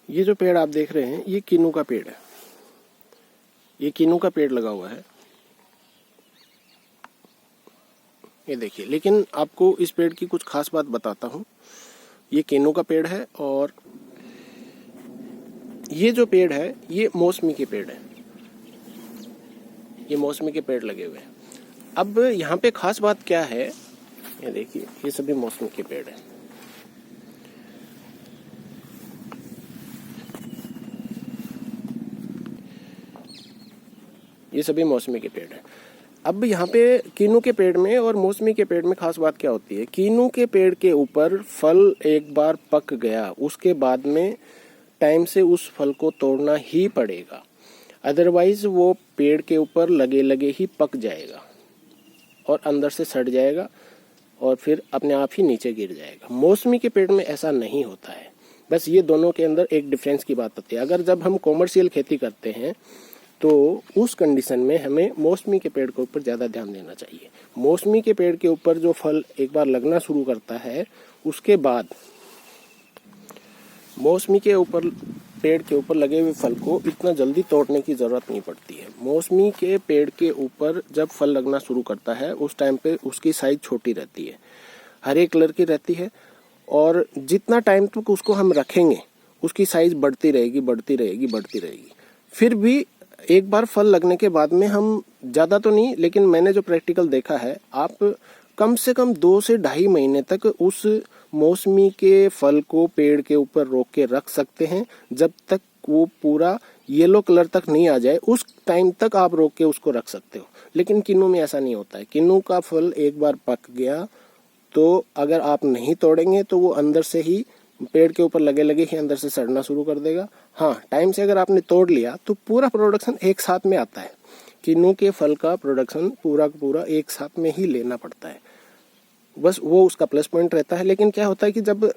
ये जो पेड़ आप देख रहे हैं ये किन्नू का पेड़ है। ये किन्नू का पेड़ लगा हुआ है, ये देखिए। लेकिन आपको इस पेड़ की कुछ खास बात बताता हूँ। ये किन्नू का पेड़ है और ये जो पेड़ है ये मौसमी के पेड़ है। ये मौसमी के पेड़ लगे हुए हैं। अब यहाँ पे खास बात क्या है, ये देखिए, ये सभी मौसमी के पेड़ हैं। ये सभी मौसमी के पेड़ हैं। अब यहाँ पे किन्नू के पेड़ में और मौसमी के पेड़ में खास बात क्या होती है, किन्नू के पेड़ के ऊपर फल एक बार पक गया, उसके बाद में टाइम से उस फल को तोड़ना ही पड़ेगा, अदरवाइज वो पेड़ के ऊपर लगे लगे ही पक जाएगा और अंदर से सड़ जाएगा और फिर अपने आप ही नीचे गिर जाएगा। मौसमी के पेड़ में ऐसा नहीं होता है। बस ये दोनों के अंदर एक डिफरेंस की बात होती है। अगर जब हम कॉमर्शियल खेती करते हैं तो उस कंडीशन में हमें मौसमी के पेड़ के ऊपर ज़्यादा ध्यान देना चाहिए। मौसमी के पेड़ के ऊपर जो फल एक बार लगना शुरू करता है, उसके बाद मौसमी के ऊपर पेड़ के ऊपर लगे हुए फल को इतना जल्दी तोड़ने की ज़रूरत नहीं पड़ती है। मौसमी के पेड़ के ऊपर जब फल लगना शुरू करता है उस टाइम पे उसकी साइज छोटी रहती है, हरे कलर की रहती है, और जितना टाइम तक उसको हम रखेंगे उसकी साइज बढ़ती रहेगी बढ़ती रहेगी बढ़ती रहेगी। फिर भी एक बार फल लगने के बाद में हम ज़्यादा तो नहीं, लेकिन मैंने जो प्रैक्टिकल देखा है, आप कम से कम 2 से ढाई महीने तक उस मौसमी के फल को पेड़ के ऊपर रोक के रख सकते हैं। जब तक वो पूरा येलो कलर तक नहीं आ जाए उस टाइम तक आप रोक के उसको रख सकते हो। लेकिन किन्नू में ऐसा नहीं होता है। किन्नू का फल एक बार पक गया तो अगर आप नहीं तोड़ेंगे तो वो अंदर से ही पेड़ के ऊपर लगे लगे ही अंदर से सड़ना शुरू कर देगा। हाँ, टाइम से अगर आपने तोड़ लिया तो पूरा प्रोडक्शन एक साथ में आता है। किन्नू के फल का प्रोडक्शन पूरा का पूरा एक साथ में ही लेना पड़ता है, बस वो उसका प्लस पॉइंट रहता है। लेकिन क्या होता है कि जब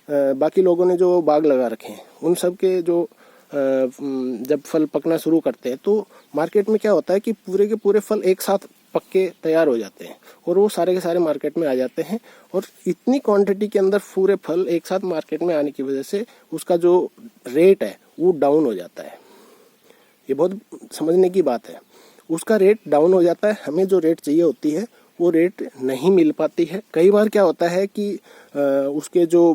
बाकी लोगों ने जो बाग लगा रखे हैं उन सब के जो जब फल पकना शुरू करते हैं तो मार्केट में क्या होता है कि पूरे के पूरे फल एक साथ पक के तैयार हो जाते हैं और वो सारे के सारे मार्केट में आ जाते हैं, और इतनी क्वांटिटी के अंदर पूरे फल एक साथ मार्केट में आने की वजह से उसका जो रेट है वो डाउन हो जाता है। ये बहुत समझने की बात है। उसका रेट डाउन हो जाता है, हमें जो रेट चाहिए होती है वो रेट नहीं मिल पाती है। कई बार क्या होता है कि उसके जो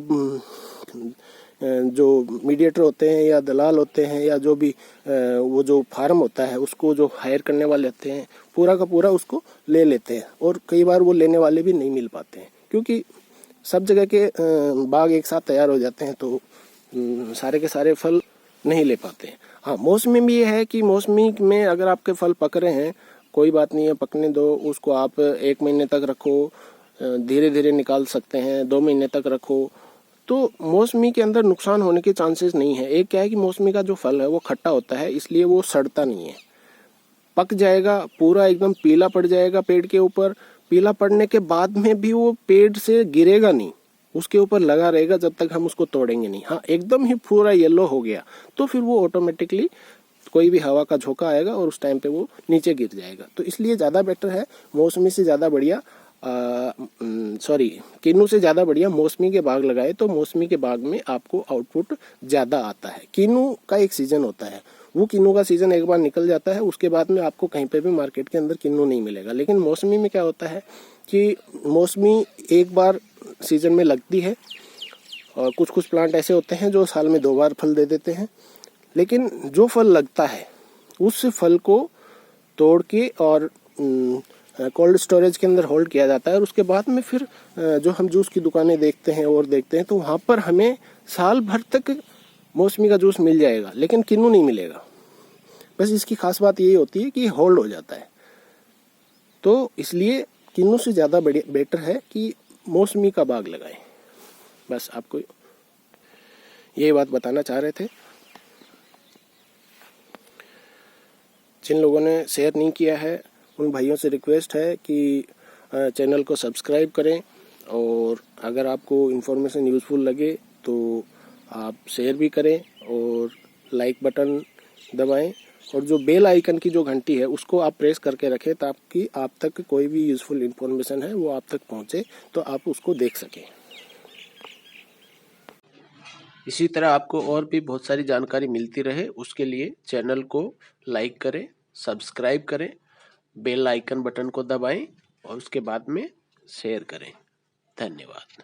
मीडिएटर होते हैं या दलाल होते हैं या जो भी वो जो फार्म होता है उसको जो हायर करने वाले होते हैं पूरा का पूरा उसको ले लेते हैं, और कई बार वो लेने वाले भी नहीं मिल पाते हैं क्योंकि सब जगह के बाग एक साथ तैयार हो जाते हैं तो सारे के सारे फल नहीं ले पाते हैं। हाँ, मौसमी में ये है कि मौसमी में अगर आपके फल पक रहे हैं कोई बात नहीं है, पकने दो उसको। आप 1 महीने तक रखो, धीरे धीरे निकाल सकते हैं, 2 महीने तक रखो, तो मौसमी के अंदर नुकसान होने के चांसेस नहीं है। एक क्या है कि मौसमी का जो फल है वो खट्टा होता है, इसलिए वो सड़ता नहीं है। पक जाएगा, पूरा एकदम पीला पड़ जाएगा पेड़ के ऊपर। पीला पड़ने के बाद में भी वो पेड़ से गिरेगा नहीं, उसके ऊपर लगा रहेगा जब तक हम उसको तोड़ेंगे नहीं। हाँ, एकदम ही पूरा येलो हो गया तो फिर वो ऑटोमेटिकली कोई भी हवा का झोंका आएगा और उस टाइम पे वो नीचे गिर जाएगा। तो इसलिए ज़्यादा बेटर है, मौसमी से ज़्यादा बढ़िया किन्नू से ज़्यादा बढ़िया मौसमी के बाग लगाए तो मौसमी के बाग में आपको आउटपुट ज़्यादा आता है। किन्नू का एक सीज़न होता है, वो किन्नू का सीज़न एक बार निकल जाता है, उसके बाद में आपको कहीं पे भी मार्केट के अंदर किन्नू नहीं मिलेगा। लेकिन मौसमी में क्या होता है कि मौसमी एक बार सीज़न में लगती है, और कुछ कुछ प्लांट ऐसे होते हैं जो साल में 2 बार फल दे देते हैं। लेकिन जो फल लगता है उस फल को तोड़ के और कोल्ड स्टोरेज के अंदर होल्ड किया जाता है, और उसके बाद में फिर जो हम जूस की दुकानें देखते हैं और देखते हैं तो वहाँ पर हमें साल भर तक मौसमी का जूस मिल जाएगा, लेकिन किन्नू नहीं मिलेगा। बस इसकी खास बात यही होती है कि होल्ड हो जाता है। तो इसलिए किन्नू से ज़्यादा बेटर है कि मौसमी का बाग लगाएं। बस आपको यही बात बताना चाह रहे थे। जिन लोगों ने शेयर नहीं किया है उन भाइयों से रिक्वेस्ट है कि चैनल को सब्सक्राइब करें, और अगर आपको इन्फॉर्मेशन यूज़फुल लगे तो आप शेयर भी करें और लाइक बटन दबाएं, और जो बेल आइकन की जो घंटी है उसको आप प्रेस करके रखें ताकि आप तक कोई भी यूज़फुल इन्फॉर्मेशन है वो आप तक पहुंचे तो आप उसको देख सकें। इसी तरह आपको और भी बहुत सारी जानकारी मिलती रहे, उसके लिए चैनल को लाइक करें, सब्सक्राइब करें, बेल आइकन बटन को दबाएं और उसके बाद में शेयर करें। धन्यवाद।